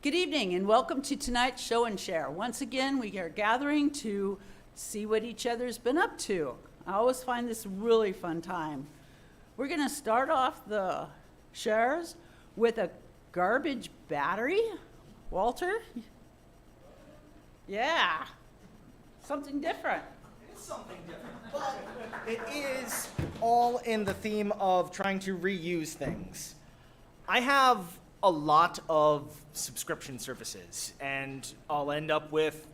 Good evening and welcome to tonight's show and share. Once again, we are gathering to see what each other's been up to. I always find this a really fun time. We're going to start off the shares with a garbage battery. Walter? Yeah, something different. It is something different, but it is all in the theme of trying to reuse things. I have a lot of subscription services, and I'll end up with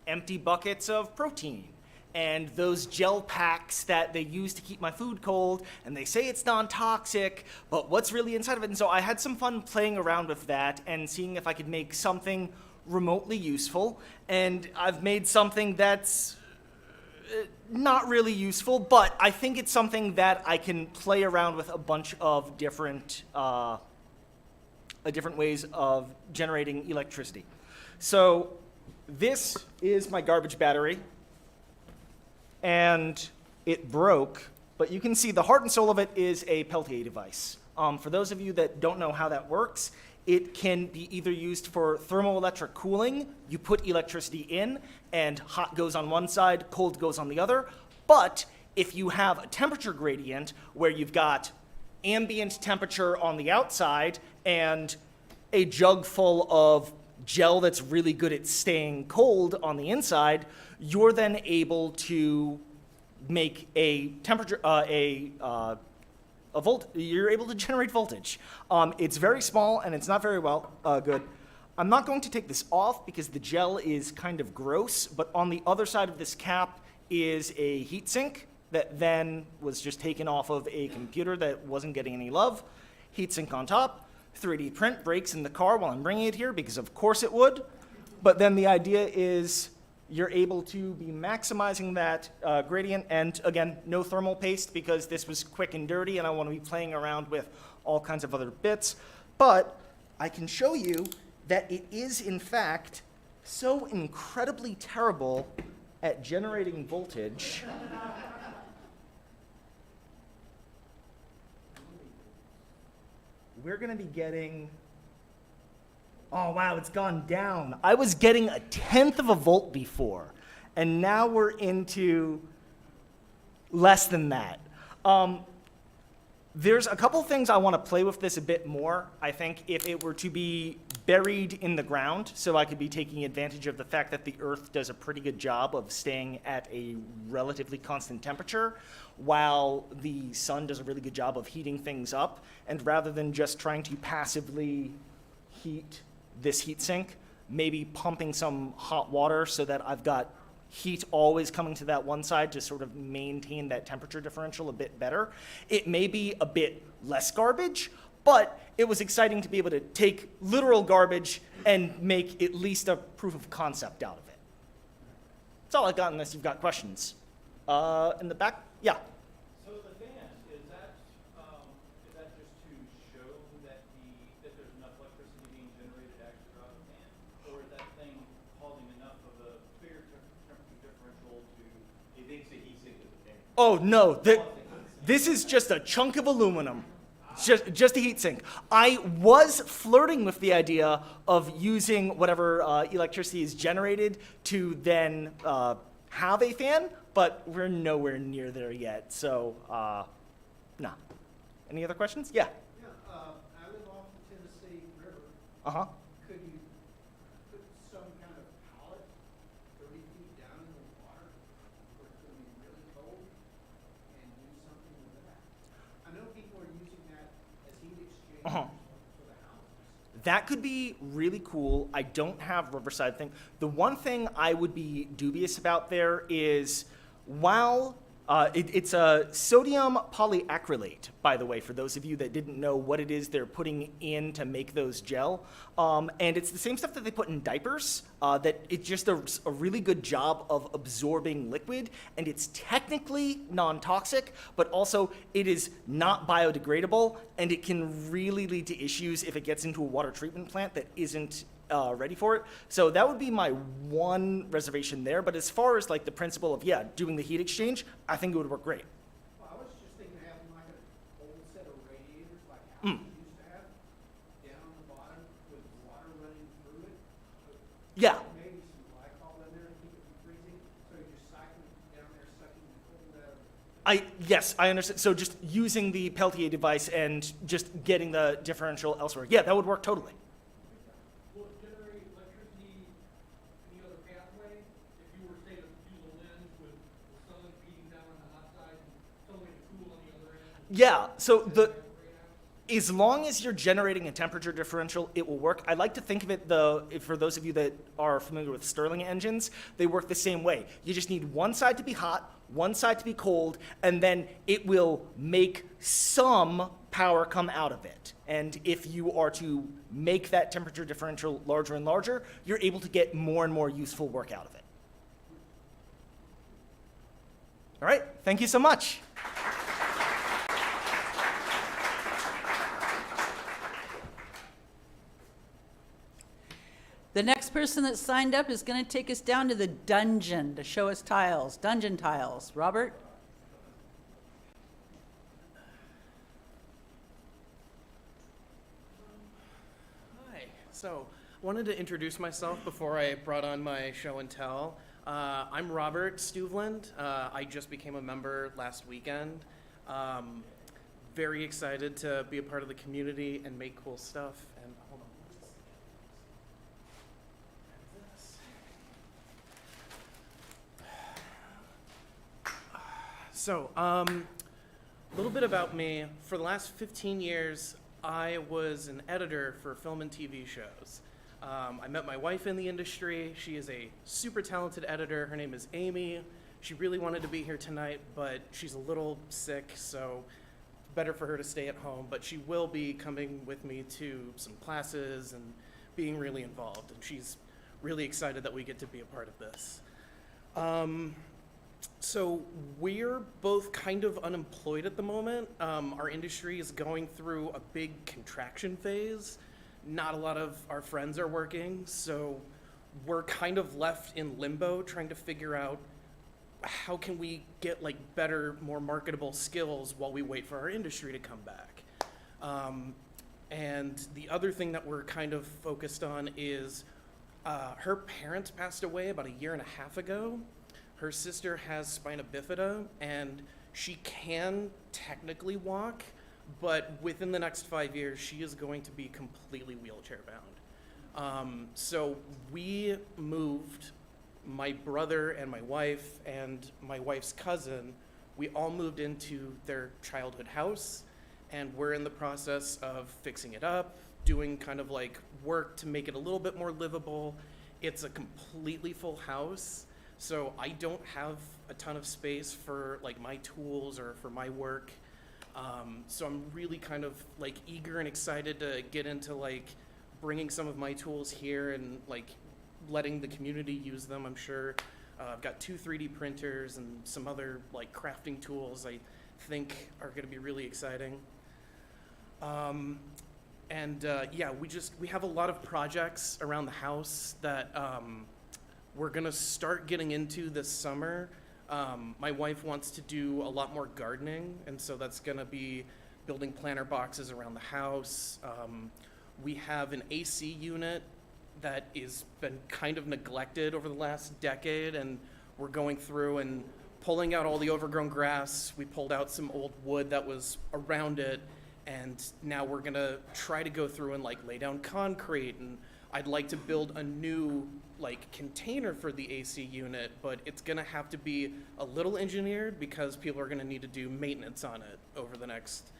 empty buckets of protein and those gel packs that they use to keep my food cold, and they say it's non-toxic, but what's really inside of it? And so I had some fun playing around with that and seeing if I could make something remotely useful, and I've made something that's not really useful, but I think it's something that I can play around with a bunch of different ways of generating electricity. So this is my garbage battery, and it broke, but you can see the heart and soul of it is a Peltier device. For those of you that don't know how that works, it can be either used for thermoelectric cooling. You put electricity in, and hot goes on one side, cold goes on the other. But if you have a temperature gradient where you've got ambient temperature on the outside and a jug full of gel that's really good at staying cold on the inside, you're then able to make a temperature, you're able to generate voltage. It's very small and it's not very good. I'm not going to take this off because the gel is kind of gross, but on the other side of this cap is a heat sink that then was just taken off of a computer that wasn't getting any love. Heat sink on top. 3D print breaks in the car while I'm bringing it here because of course it would. But then the idea is you're able to be maximizing that gradient, and again, no thermal paste because this was quick and dirty and I want to be playing around with all kinds of other bits. But I can show you that it is in fact so incredibly terrible at generating voltage. We're gonna be getting, oh wow, it's gone down. I was getting 1/10 of a volt before, and now we're into less than that. There's a couple things I want to play with this a bit more. I think if it were to be buried in the ground, so I could be taking advantage of the fact that the Earth does a pretty good job of staying at a relatively constant temperature, while the sun does a really good job of heating things up. And rather than just trying to passively heat this heat sink, maybe pumping some hot water so that I've got heat always coming to that one side to sort of maintain that temperature differential a bit better. It may be a bit less garbage, but it was exciting to be able to take literal garbage and make at least a proof of concept out of it. That's all I got unless you've got questions. In the back? Yeah. So the fan, is that just to show that that there's enough electricity being generated to actually draw the fan? Or is that thing causing enough of a bigger temperature differential to, it makes a heat sink of the fan? Oh no, this is just a chunk of aluminum. Just a heat sink. I was flirting with the idea of using whatever electricity is generated to then have a fan, but we're nowhere near there yet. So, no. Any other questions? Yeah. Yeah, I live off the Tennessee River. Uh-huh. Could you put some kind of pallet 30 feet down in the water where it's going to be really cold and do something with that? I know people are using that as heat exchangers Uh-huh. for the houses. That could be really cool. I don't have Riverside thing. The one thing I would be dubious about there is while it's a sodium polyacrylate, by the way, for those of you that didn't know what it is they're putting in to make those gel. And it's the same stuff that they put in diapers, that it's just a really good job of absorbing liquid, and it's technically non-toxic, but also it is not biodegradable, and it can really lead to issues if it gets into a water treatment plant that isn't ready for it. So that would be my one reservation there. But as far as like the principle of, yeah, doing the heat exchange, I think it would work great. Well, I was just thinking of having like an old set of radiators like houses used to have down on the bottom with water running through Yeah, maybe some glycol in there to keep it from freezing, so you're just cycling down there, sucking the cold out of it. yes, I understand. So just using the Peltier device and just getting the differential elsewhere. Yeah, that would work totally. Will it generate electricity any other pathway? If you were, say, to use a lens with the sun beating down on the hot side and telling it to cool on the other end? Yeah, so as long as you're generating a temperature differential, it will work. I like to think of it, for those of you that are familiar with Stirling engines, they work the same way. You just need one side to be hot, one side to be cold, and then it will make some power come out of it. And if you are to make that temperature differential larger and larger, you're able to get more and more useful work out of it. All right, thank you so much. The next person that signed up is going to take us down to the dungeon to show us tiles, dungeon tiles. Robert? Hi. So, wanted to introduce myself before I brought on my show and tell. I'm Robert Stuvland. I just became a member last weekend. Very excited to be a part of the community and make cool stuff. And hold on. So, a little bit about me. For the last 15 years, I was an editor for film and TV shows. I met my wife in the industry. She is a super talented editor. Her name is Amy. She really wanted to be here tonight, but she's a little sick, so better for her to stay at home. But she will be coming with me to some classes and being really involved. And she's really excited that we get to be a part of this. So we're both kind of unemployed at the moment. Our industry is going through a big contraction phase. Not a lot of our friends are working, so we're kind of left in limbo trying to figure out how can we get like better, more marketable skills while we wait for our industry to come back. And the other thing that we're kind of focused on is her parents passed away about 1.5 years ago. Her sister has spina bifida, and she can technically walk, but within the next 5 years, she is going to be completely wheelchair bound. So we moved, my brother and my wife's cousin, we all moved into their childhood house, and we're in the process of fixing it up, doing kind of like work to make it a little bit more livable. It's a completely full house. So I don't have a ton of space for like my tools or for my work. So I'm really kind of like eager and excited to get into like bringing some of my tools here and like letting the community use them. I'm sure I've got 2 3D printers and some other like crafting tools I think are going to be really exciting. Yeah, we have a lot of projects around the house that we're gonna start getting into this summer. My wife wants to do a lot more gardening, and so that's gonna be building planter boxes around the house. We have an AC unit that is been kind of neglected over the last decade, and we're going through and pulling out all the overgrown grass. We pulled out some old wood that was around it, and now we're gonna try to go through and like lay down concrete, and I'd like to build a new like container for the AC unit, but it's gonna have to be a little engineered because people are gonna need to do maintenance on it over the next,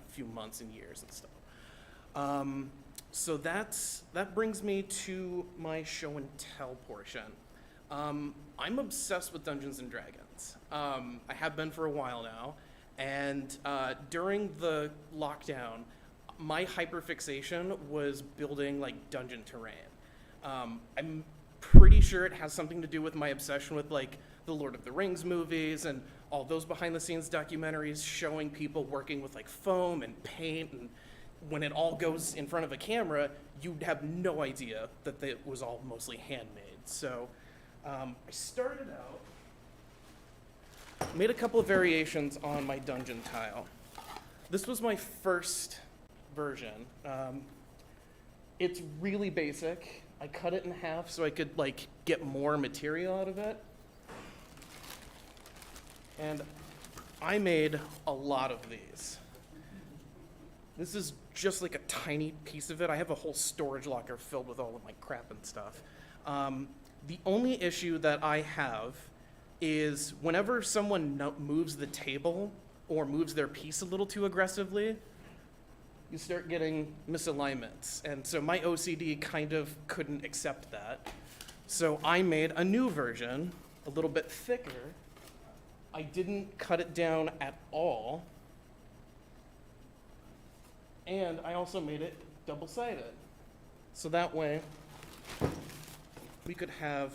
few months and years and stuff. So that brings me to my show and tell portion. I'm obsessed with Dungeons and Dragons. I have been for a while now, and during the lockdown, my hyperfixation was building like dungeon terrain. I'm pretty sure it has something to do with my obsession with like the Lord of the Rings movies and all those behind the scenes documentaries showing people working with like foam and paint, and when it all goes in front of a camera, you'd have no idea that it was all mostly handmade. So I started out, made a couple of variations on my dungeon tile. This was my first version. It's really basic. I cut it in half so I could like get more material out of it. And I made a lot of these. This is just like a tiny piece of it. I have a whole storage locker filled with all of my crap and stuff. The only issue that I have is whenever someone moves the table or moves their piece a little too aggressively, you start getting misalignments. And so my OCD kind of couldn't accept that. So I made a new version, a little bit thicker. I didn't cut it down at all. And I also made it double-sided. So that way, we could have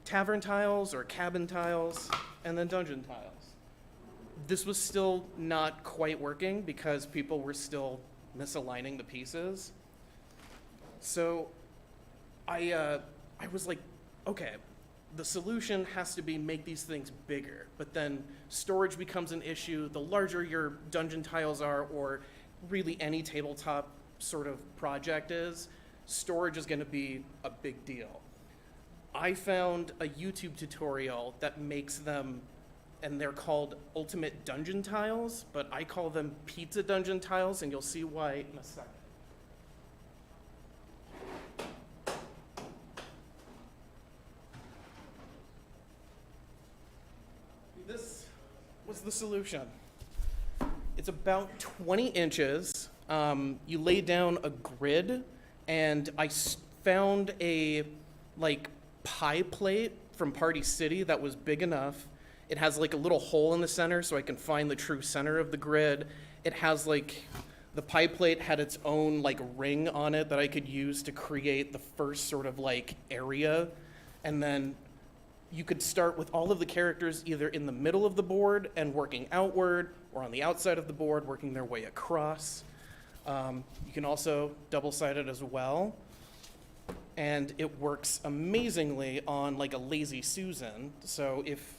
tavern tiles or cabin tiles and then dungeon tiles. This was still not quite working because people were still misaligning the pieces. So I was like, okay, the solution has to be make these things bigger, but then storage becomes an issue. The larger your dungeon tiles are, or really any tabletop sort of project is, storage is gonna be a big deal. I found a YouTube tutorial that makes them, and they're called Ultimate Dungeon Tiles, but I call them Pizza Dungeon Tiles, and you'll see why in a second. This was the solution. It's about 20 inches. You lay down a grid, and I found a like pie plate from Party City that was big enough. It has like a little hole in the center so I can find the true center of the grid. It has like, the pie plate had its own like ring on it that I could use to create the first sort of like area. And then you could start with all of the characters either in the middle of the board and working outward, or on the outside of the board working their way across. You can also double-side it as well. And it works amazingly on like a Lazy Susan. So if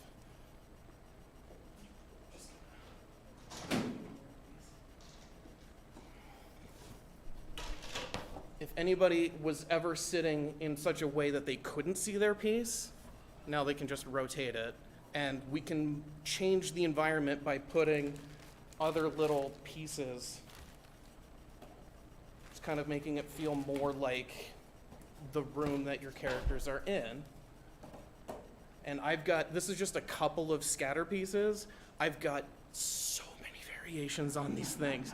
anybody was ever sitting in such a way that they couldn't see their piece, now they can just rotate it. And we can change the environment by putting other little pieces. It's kind of making it feel more like the room that your characters are in. And I've got, this is just a couple of scatter pieces. I've got so many variations on these things.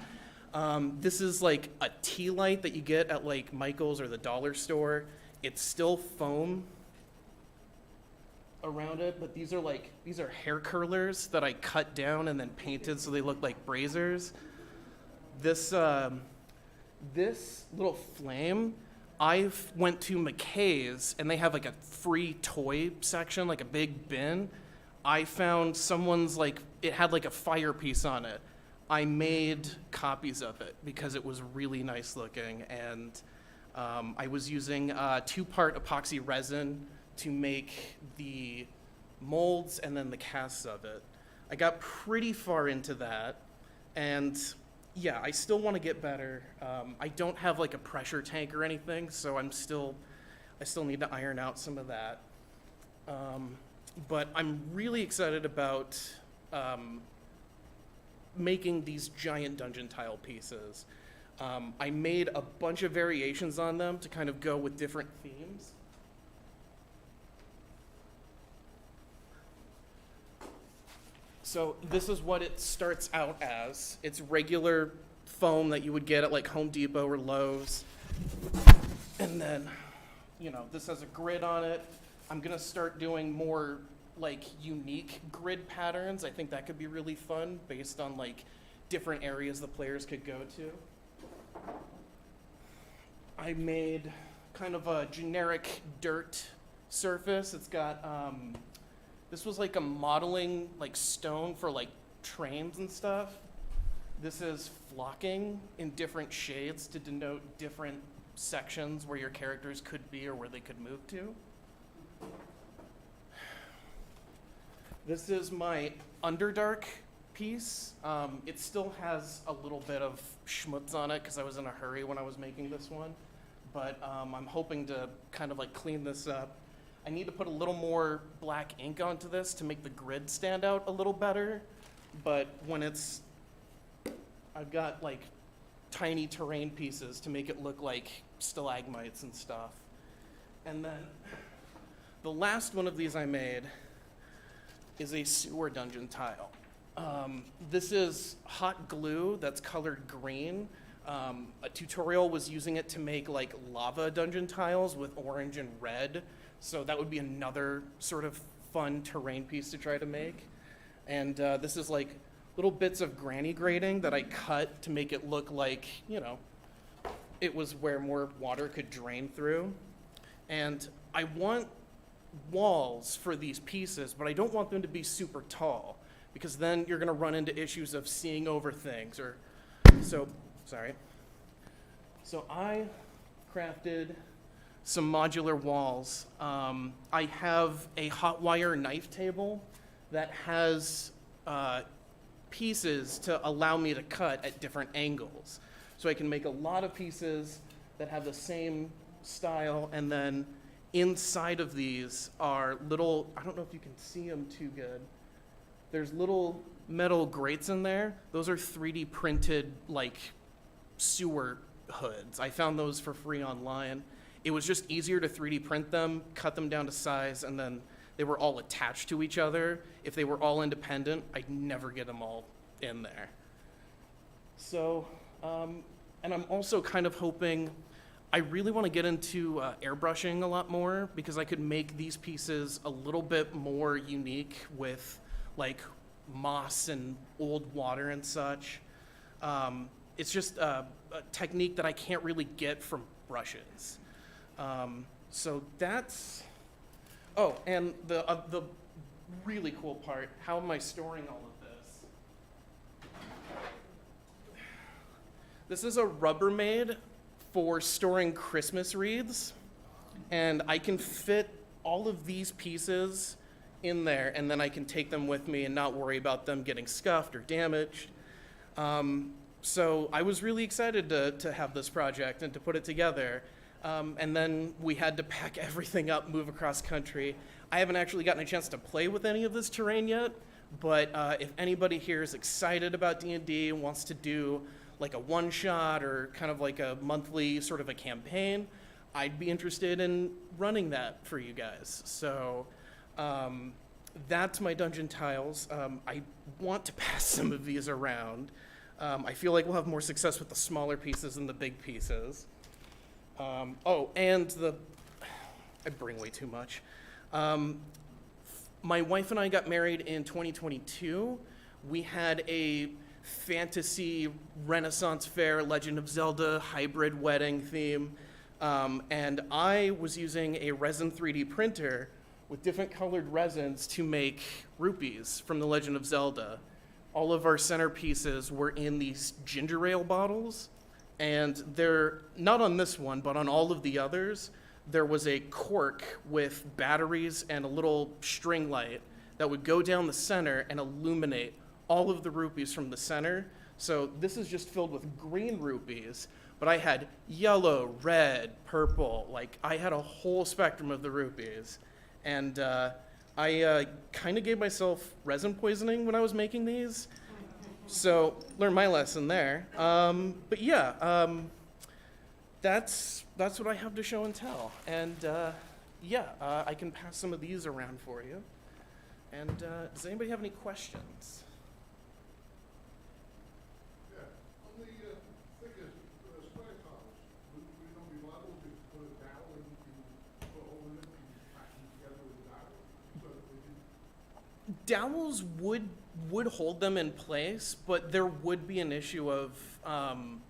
This is like a tea light that you get at like Michael's or the dollar store. It's still foam around it, but these are hair curlers that I cut down and then painted so they look like braziers. This little flame, I went to McKay's and they have like a free toy section, like a big bin. I found someone's like, it had like a fire piece on it. I made copies of it because it was really nice looking, and I was using 2-part epoxy resin to make the molds and then the casts of it. I got pretty far into that, and yeah, I still want to get better. I don't have like a pressure tank or anything, so I still need to iron out some of that. But I'm really excited about making these giant dungeon tile pieces. I made a bunch of variations on them to kind of go with different themes. So this is what it starts out as. It's regular foam that you would get at like Home Depot or Lowe's. And then, you know, this has a grid on it. I'm gonna start doing more like unique grid patterns. I think that could be really fun based on like different areas the players could go to. I made kind of a generic dirt surface. It's got, this was like a modeling like stone for like trains and stuff. This is flocking in different shades to denote different sections where your characters could be or where they could move to. This is my Underdark piece. It still has a little bit of schmutz on it because I was in a hurry when I was making this one. but I'm hoping to kind of like clean this up. I need to put a little more black ink onto this to make the grid stand out a little better, but when I've got like tiny terrain pieces to make it look like stalagmites and stuff. And then the last one of these I made is a sewer dungeon tile. This is hot glue that's colored green. A tutorial was using it to make like lava dungeon tiles with orange and red. So that would be another sort of fun terrain piece to try to make. And this is like little bits of granny grating that I cut to make it look like, you know, it was where more water could drain through. And I want walls for these pieces, but I don't want them to be super tall, because then you're gonna run into issues of seeing over things, or, so I crafted some modular walls. I have a hot wire knife table that has pieces to allow me to cut at different angles. So I can make a lot of pieces that have the same style, and then inside of these are little, I don't know if you can see them too good. There's little metal grates in there. Those are 3D printed like sewer hoods. I found those for free online. It was just easier to 3D print them, cut them down to size, and then they were all attached to each other. If they were all independent, I'd never get them all in there. So, and I'm also kind of hoping, I really want to get into airbrushing a lot more, because I could make these pieces a little bit more unique with like moss and old water and such. It's just a technique that I can't really get from brushes. So that's, oh, and the really cool part, how am I storing all of this? This is a Rubbermaid for storing Christmas wreaths, and I can fit all of these pieces in there, and then I can take them with me and not worry about them getting scuffed or damaged. So I was really excited to have this project and to put it together. And then we had to pack everything up, move across country. I haven't actually gotten a chance to play with any of this terrain yet, but if anybody here is excited about D&D and wants to do like a one-shot or kind of like a monthly sort of a campaign, I'd be interested in running that for you guys. So that's my dungeon tiles. I want to pass some of these around. I feel like we'll have more success with the smaller pieces than the big pieces. Oh, and I bring way too much. My wife and I got married in 2022. We had a fantasy Renaissance fair, Legend of Zelda hybrid wedding theme. And I was using a resin 3D printer with different colored resins to make rupees from the Legend of Zelda. All of our centerpieces were in these ginger ale bottles, and they're not on this one, but on all of the others, there was a cork with batteries and a little string light that would go down the center and illuminate all of the rupees from the center. So this is just filled with green rupees, but I had yellow, red, purple, like I had a whole spectrum of the rupees. And I kind of gave myself resin poisoning when I was making these. So learned my lesson there. But yeah, that's what I have to show and tell. And yeah, I can pass some of these around for you. And does anybody have any questions? Yeah, on the thickest square tiles, would it not be liable to put a dowel and you can put a hole in it and patch them together with a dowel? So that we can... Dowels would hold them in place, but there would be an issue of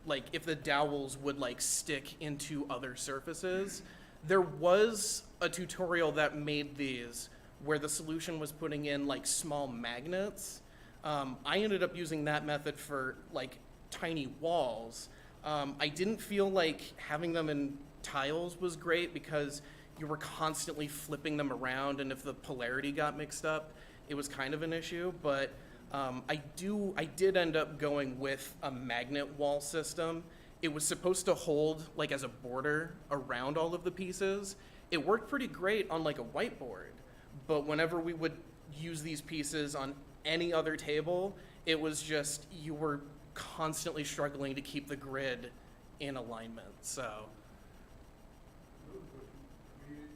like if the dowels would like stick into other surfaces. There was a tutorial that made these where the solution was putting in like small magnets. I ended up using that method for like tiny walls. I didn't feel like having them in tiles was great because you were constantly flipping them around, and if the polarity got mixed up, it was kind of an issue. But I did end up going with a magnet wall system, it was supposed to hold like as a border around all of the pieces. It worked pretty great on like a whiteboard, but whenever we would use these pieces on any other table, it was just, you were constantly struggling to keep the grid in alignment, so. Another question, I mean,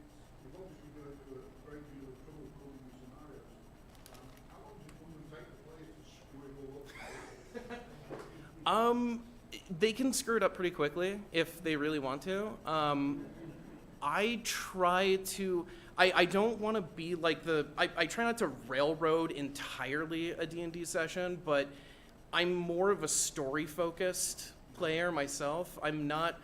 you've obviously gone into a great deal of trouble building these scenarios. How long does it normally take the players to screw it all up? They can screw it up pretty quickly if they really want to. I try to, I don't want to be like I try not to railroad entirely a D&D session, but I'm more of a story-focused player myself. I'm not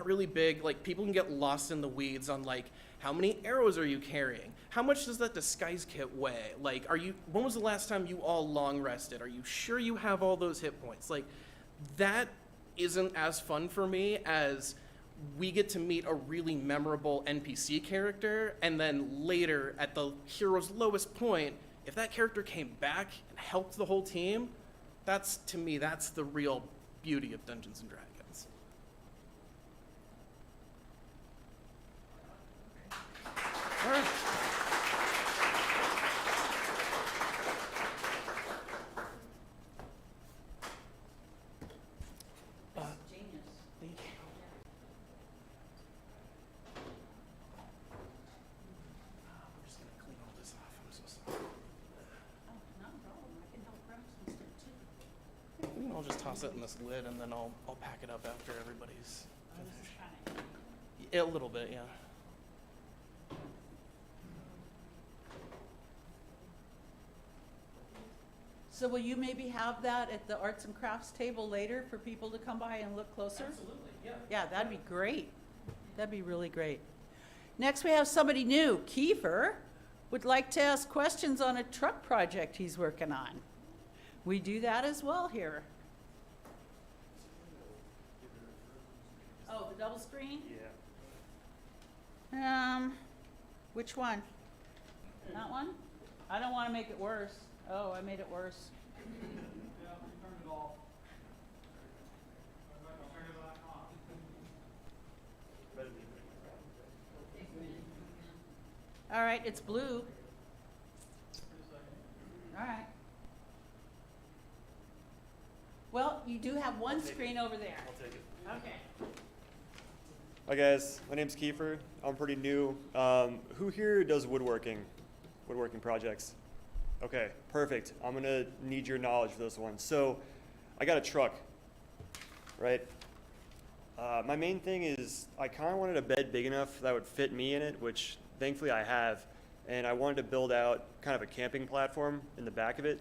really big, like people can get lost in the weeds on like, how many arrows are you carrying? How much does that disguise kit weigh? Like, when was the last time you all long rested? Are you sure you have all those hit points? Like, that isn't as fun for me as we get to meet a really memorable NPC character, and then later at the hero's lowest point, if that character came back and helped the whole team, to me, that's the real beauty of Dungeons and Dragons. All right. Genius. Thank you. We're just gonna clean all this off. I'm so sorry. Oh, no problem. I can help grab some stuff too. I'll just toss it in this lid, and then I'll pack it up after everybody's Oh, this is finished. kind of. Yeah, a little bit, yeah. So will you maybe have that at the arts and crafts table later for people to come by and look closer? Absolutely, yeah. Yeah, that'd be great. That'd be really great. Next, we have somebody new. Kiefer would like to ask questions on a truck project he's working on. We do that as well here. Oh, the double screen? Yeah. Which one? That one? I don't want to make it worse. Oh, I made it worse. Yeah, we turned it off. I'll turn it back on. All right, it's blue. All right. Well, you do have one screen over there. I'll take it. Okay. Hi guys, my name's Kiefer. I'm pretty new. Who here does woodworking projects? Okay, perfect. I'm gonna need your knowledge for this one. So, I got a truck, right? My main thing is I kind of wanted a bed big enough that would fit me in it, which thankfully I have, and I wanted to build out kind of a camping platform in the back of it.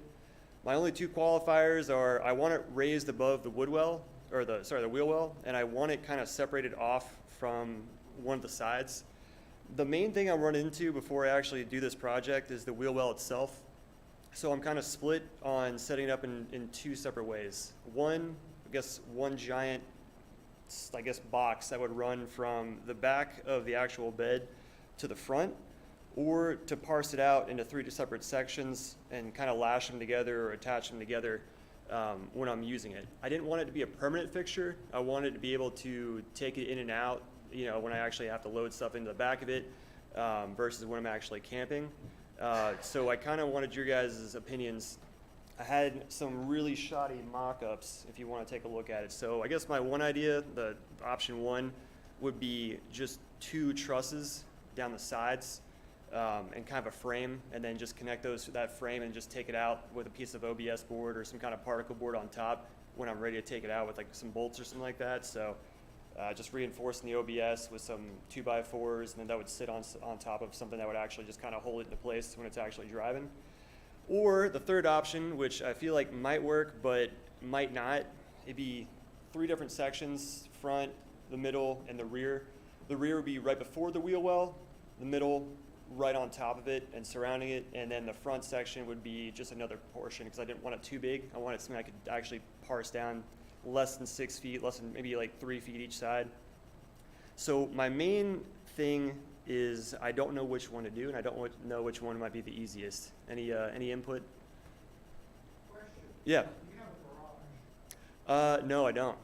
My only two qualifiers are I want it raised above the wood well, or the wheel well, and I want it kind of separated off from one of the sides. The main thing I'm running into before I actually do this project is the wheel well itself. So I'm kind of split on setting it up in two separate ways. One giant, box that would run from the back of the actual bed to the front, or to parse it out into three separate sections and kind of lash them together or attach them together when I'm using it. I didn't want it to be a permanent fixture. I wanted to be able to take it in and out, when I actually have to load stuff into the back of it versus when I'm actually camping. So I kind of wanted your guys' opinions. I had some really shoddy mock-ups if you want to take a look at it. So I guess my one idea, the option one, would be just two trusses down the sides and kind of a frame, and then just connect those to that frame and just take it out with a piece of OBS board or some kind of particle board on top when I'm ready to take it out with like some bolts or something like that. So just reinforcing the OBS with some 2x4s, and then that would sit on top of something that would actually just kind of hold it into place when it's actually driving. Or the third option, which I feel like might work but might not, it'd be three different sections: front, the middle, and the rear. The rear would be right before the wheel well, the middle right on top of it and surrounding it, and then the front section would be just another portion because I didn't want it too big. I wanted something I could actually parse down less than 6 feet, less than maybe like 3 feet each side. So my main thing is I don't know which one to do, and I don't know which one might be the easiest. Any input? Question. Yeah. Do you have a garage? No, I don't.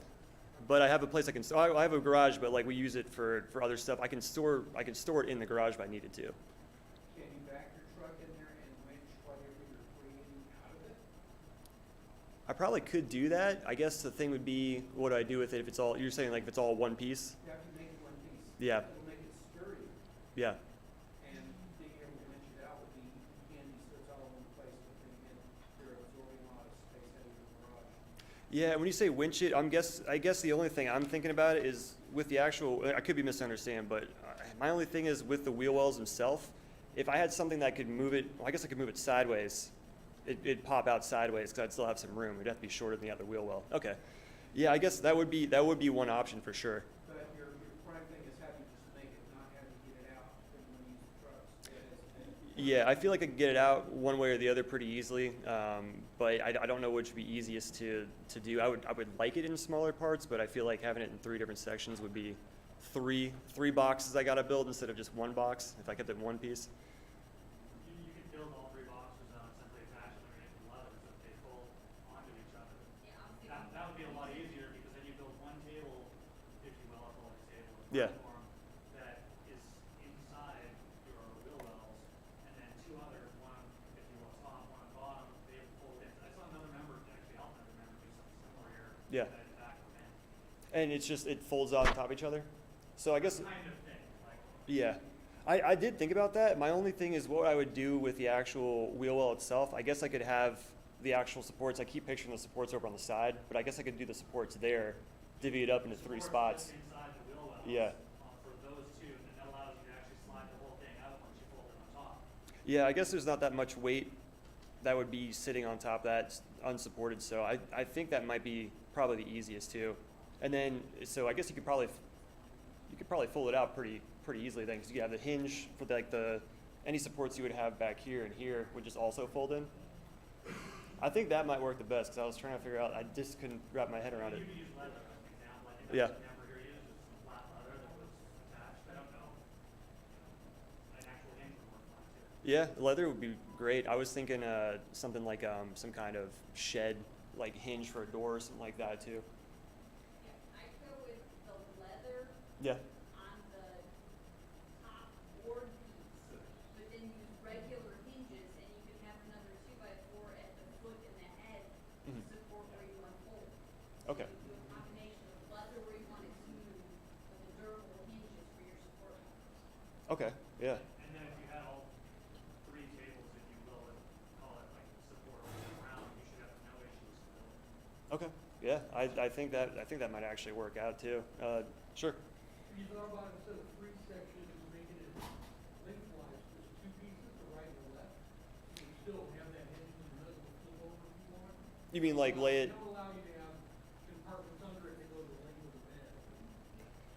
but I have a place I can, I have a garage, but like we use it for other stuff. I can store it in the garage if I needed to. Can you back your truck in there and winch whatever you're bringing out of it? I probably could do that. I guess the thing would be, what do I do with it if it's all, you're saying like if it's all one piece? You have to make it one piece. Yeah. It'll make it sturdy, Yeah. and being able to winch it out would be handy, so it's all in one place, but then again, you're absorbing a lot of space out of your garage. Yeah, when you say winch it, I guess the only thing I'm thinking about is with the actual, I could be misunderstanding, but my only thing is with the wheel wells themselves, if I had something that could move it, well, I guess I could move it sideways. It'd pop out sideways because I'd still have some room. It'd have to be shorter than the other wheel well. Okay. Yeah, I guess that would be one option for sure. But your prime thing is having to just make it, not having to get it out when you use the trucks. Yeah, I feel like I could get it out one way or the other pretty easily, but I don't know which would be easiest to do. I would like it in smaller parts, but I feel like having it in 3 different sections would be three boxes I gotta build instead of just one box if I kept it in one piece. You could build all 3 boxes simply attach them underneath the leather so that they fold onto each other. That would be a lot easier because then you build one table, if you will, I'll call it a table, a Yeah. platform that is inside your wheel wells, and then 2 other, one, if you will, top, one bottom, they fold in. I saw another member, actually helped another member do something similar here. Yeah. That back them in. And it folds out on top of each other. So I guess, Kind of thing, like. yeah. I did think about that. My only thing is what I would do with the actual wheel well itself. I guess I could have the actual supports. I keep picturing the supports over on the side, but I guess I could do the supports there, divvy it up into 3 spots. Just inside the wheel wells, Yeah. For those 2, and that allows you to actually slide the whole thing out once you fold it on top. Yeah, I guess there's not that much weight that would be sitting on top of that unsupported, so I think that might be probably the easiest too. And then, so I guess you could probably fold it out pretty easily then, because you could have the hinge for any supports you would have back here and here would just also fold in. I think that might work the best, because I was trying to figure out, I just couldn't wrap my head around it. You could use leather as an example. I think Yeah. that's the number here used is some flat leather that was attached. I don't know. An actual hinge would work fine too. Yeah, leather would be great. I was thinking something like some kind of shed, like hinge for a door or something like that too. Yeah, I'd go with the leather Yeah. on the top board piece, but then use regular hinges, and you can have another 2x4 at the foot and the head to Mhm. support where you want to hold. Okay. So you do a combination of leather where you want it smooth, with the durable hinges for your support. Okay. Yeah. And then if you had all 3 tables, if you will, and call it like support around, you should have no issues with it. Okay. Yeah. I think that might actually work out too. Sure. You thought about instead of 3 sections, making it lengthwise, just 2 pieces, the right and the left. You can still have that hinge in the middle to flip over if you want. You mean like lay it? It'll allow you to have compartments under it that go the length of the bed.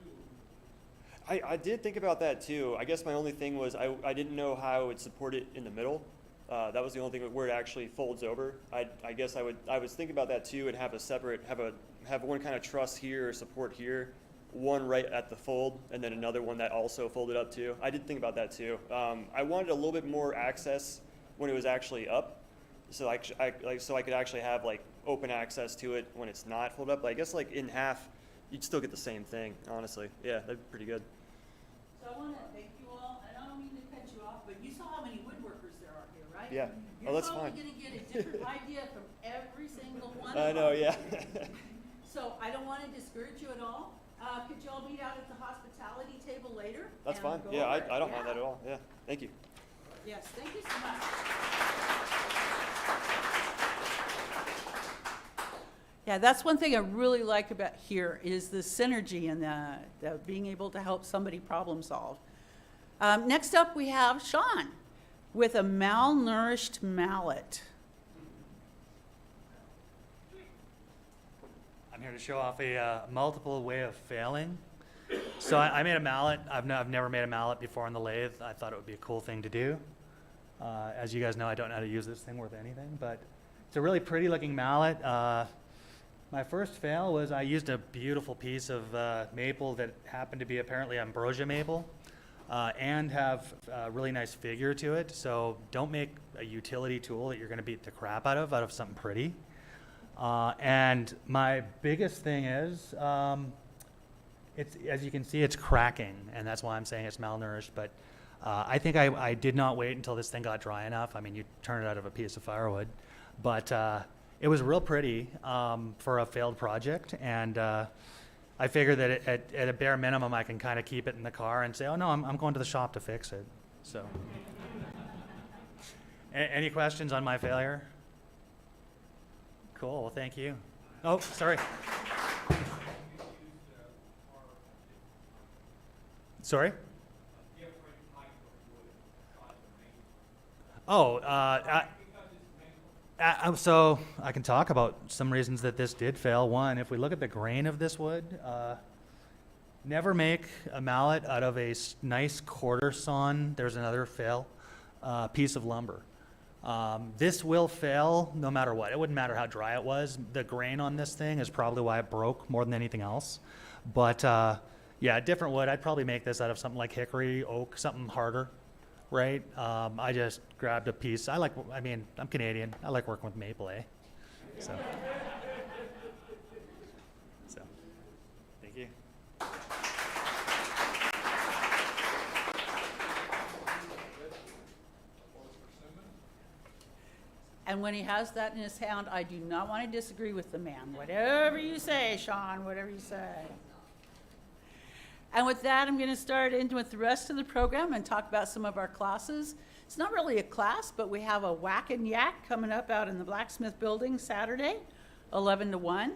2 of them. I did think about that too. I guess my only thing was I didn't know how it would support it in the middle. That was the only thing where it actually folds over. I guess I was thinking about that too, and have a separate have one kind of truss here or support here, one right at the fold, and then another one that also folded up too. I did think about that too. I wanted a little bit more access when it was actually up, so I could actually have like open access to it when it's not folded up. But I guess like in half, you'd still get the same thing. Honestly, yeah, that'd be pretty good. So I want to thank you all, and I don't mean to cut you off, but you saw how many woodworkers there are here, right? Yeah. You're Oh, that's probably fine. going to get a different idea from every single one of them. I know, yeah. So I don't want to discourage you at all. Could you all meet out at the hospitality table later? That's and fine. go Yeah, over it? I don't mind Yeah. that at all. Yeah, thank you. Yes, thank you so much. Yeah, that's one thing I really like about here is the synergy and the being able to help somebody problem solve. Next up, we have Sean with a malnourished mallet. I'm here to show off a multiple way of failing. So I made a mallet. I've never made a mallet before on the lathe. I thought it would be a cool thing to do. As you guys know, I don't know how to use this thing worth anything, but it's a really pretty looking mallet. My first fail was I used a beautiful piece of maple that happened to be apparently ambrosia maple and have a really nice figure to it. So don't make a utility tool that you're going to beat the crap out of something pretty. And my biggest thing is, it's, as you can see, it's cracking, and that's why I'm saying it's malnourished. But I think I did not wait until this thing got dry enough. I mean, you turn it out of a piece of firewood, but it was real pretty for a failed project, and I figured that at a bare minimum, I can kind of keep it in the car and say, oh no, I'm going to the shop to fix it. So, any questions on my failure? Cool, well, thank you. Oh, sorry. Sorry? Oh, so I can talk about some reasons that this did fail. One, if we look at the grain of this wood, never make a mallet out of a nice quarter sawn, there's another fail, piece of lumber. This will fail no matter what. It wouldn't matter how dry it was. The grain on this thing is probably why it broke more than anything else. But yeah, different wood. I'd probably make this out of something like hickory, oak, something harder, right? I just grabbed a piece. I mean, I'm Canadian. I like working with maple, eh? So, thank you. And when he has that in his hand, I do not want to disagree with the man. Whatever you say, Sean, whatever you say. And with that, I'm going to start in with the rest of the program and talk about some of our classes. It's not really a class, but we have a whack and yak coming up out in the blacksmith building Saturday, 11 to 1.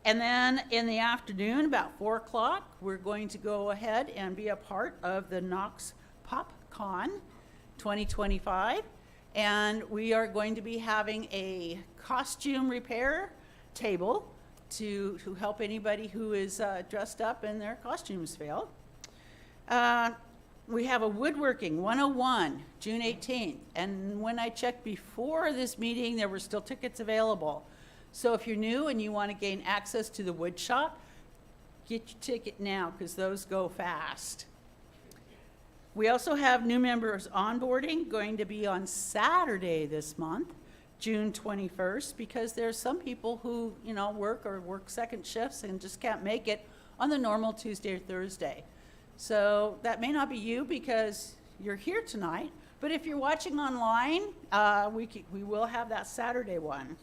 And then in the afternoon, about 4 o'clock, we're going to go ahead and be a part of the Knox PopCon 2025. And we are going to be having a costume repair table to help anybody who is dressed up and their costumes failed. We have a woodworking 101, June 18th. And when I checked before this meeting, there were still tickets available. So if you're new and you want to gain access to the wood shop, get your ticket now because those go fast. We also have new members onboarding going to be on Saturday this month, June 21st, because there's some people who, work second shifts and just can't make it on the normal Tuesday or Thursday. So that may not be you because you're here tonight, but if you're watching online, we will have that Saturday one.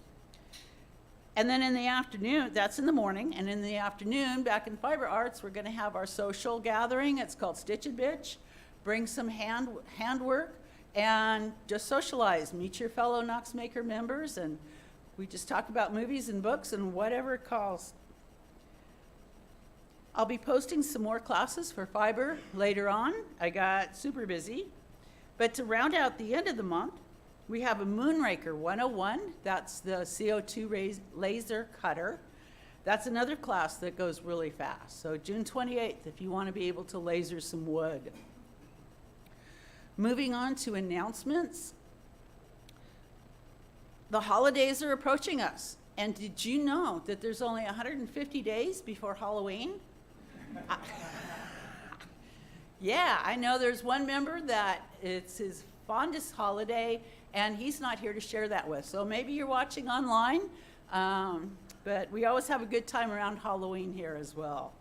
And then in the afternoon, that's in the morning, and in the afternoon, back in Fiber Arts, we're gonna have our social gathering. It's called Stitch and Bitch. Bring some handwork and just socialize. Meet your fellow Knox Maker members, and we just talk about movies and books and whatever it calls. I'll be posting some more classes for Fiber later on. I got super busy. But to round out the end of the month, we have a Moonraker 101. That's the CO2 laser cutter. That's another class that goes really fast. So June 28th, if you want to be able to laser some wood. Moving on to announcements. The holidays are approaching us. And did you know that there's only 150 days before Halloween? Yeah, I know there's one member that it's his fondest holiday, and he's not here to share that with. So maybe you're watching online, but we always have a good time around Halloween here as well.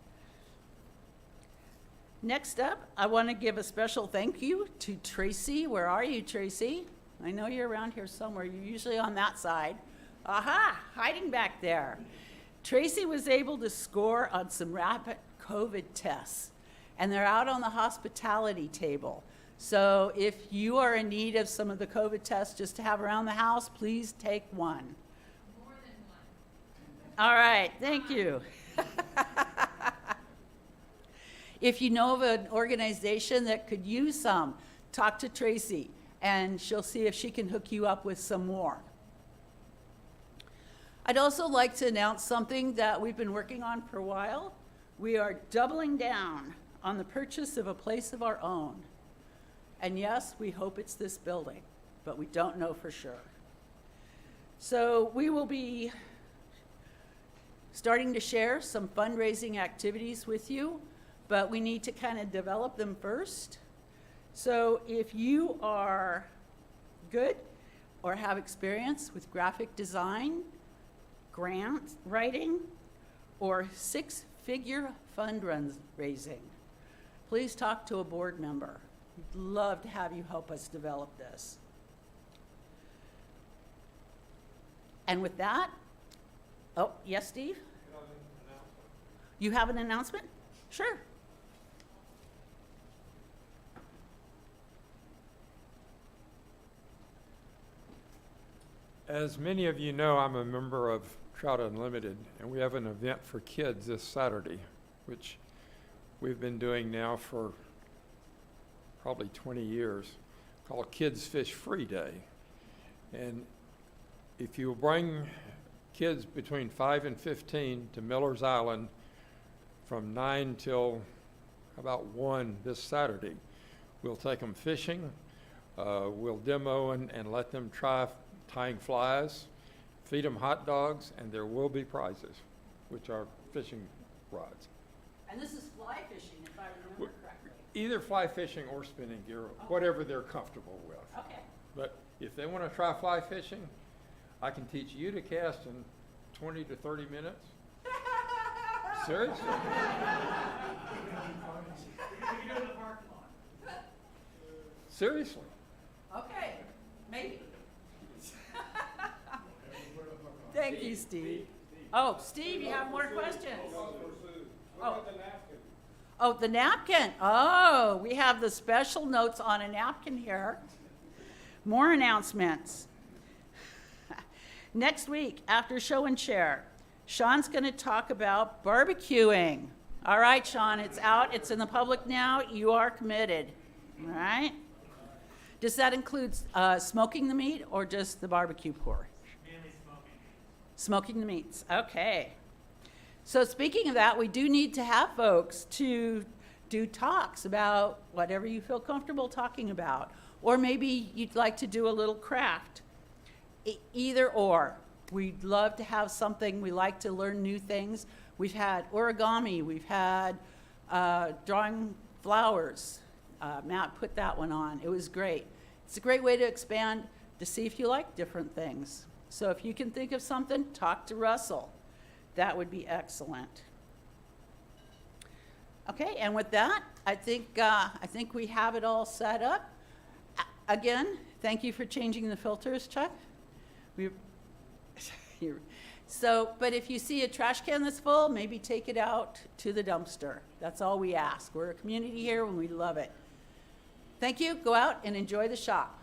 Next up, I want to give a special thank you to Tracy. Where are you, Tracy? I know you're around here somewhere. You're usually on that side. Aha, hiding back there. Tracy was able to score on some rapid COVID tests, and they're out on the hospitality table. So if you are in need of some of the COVID tests just to have around the house, please take one. More than one. All right, thank you. If you know of an organization that could use some, talk to Tracy, and she'll see if she can hook you up with some more. I'd also like to announce something that we've been working on for a while. We are doubling down on the purchase of a place of our own. And yes, we hope it's this building, but we don't know for sure. So we will be starting to share some fundraising activities with you, but we need to kind of develop them first. So if you are good or have experience with graphic design, grant writing, or six-figure fundraising, please talk to a board member. We'd love to have you help us develop this. And with that, oh, yes, Steve? You have an announcement? Sure. As many of you know, I'm a member of Trout Unlimited, and we have an event for kids this Saturday, which we've been doing now for probably 20 years, called Kids Fish Free Day. And if you bring kids between 5 and 15 to Miller's Island from 9 till about 1 this Saturday, we'll take them fishing, we'll demo and let them try tying flies, feed them hot dogs, and there will be prizes, which are fishing rods. And this is fly fishing, if I remember correctly. Either fly fishing or spinning gear, whatever they're comfortable with. Okay. But if they want to try fly fishing, I can teach you to cast in 20 to 30 minutes. Seriously? Seriously. Okay, maybe. Thank you, Steve. Oh, Steve, you have more questions? Oh, the napkin. Oh, we have the special notes on a napkin here. More announcements. Next week, after show and share, Sean's going to talk about barbecuing. All right, Sean, it's out. It's in the public now. You are committed. All right? Does that include smoking the meat or just the barbecue pork? Mainly smoking. Smoking the meats. Okay. So speaking of that, we do need to have folks to do talks about whatever you feel comfortable talking about. Or maybe you'd like to do a little craft. Either or. We'd love to have something. We like to learn new things. We've had origami. We've had drawing flowers. Matt put that one on. It was great. It's a great way to expand to see if you like different things. So if you can think of something, talk to Russell. That would be excellent. Okay, and with that, I think we have it all set up. Again, thank you for changing the filters, Chuck. But if you see a trash can that's full, maybe take it out to the dumpster. That's all we ask. We're a community here and we love it. Thank you. Go out and enjoy the shop.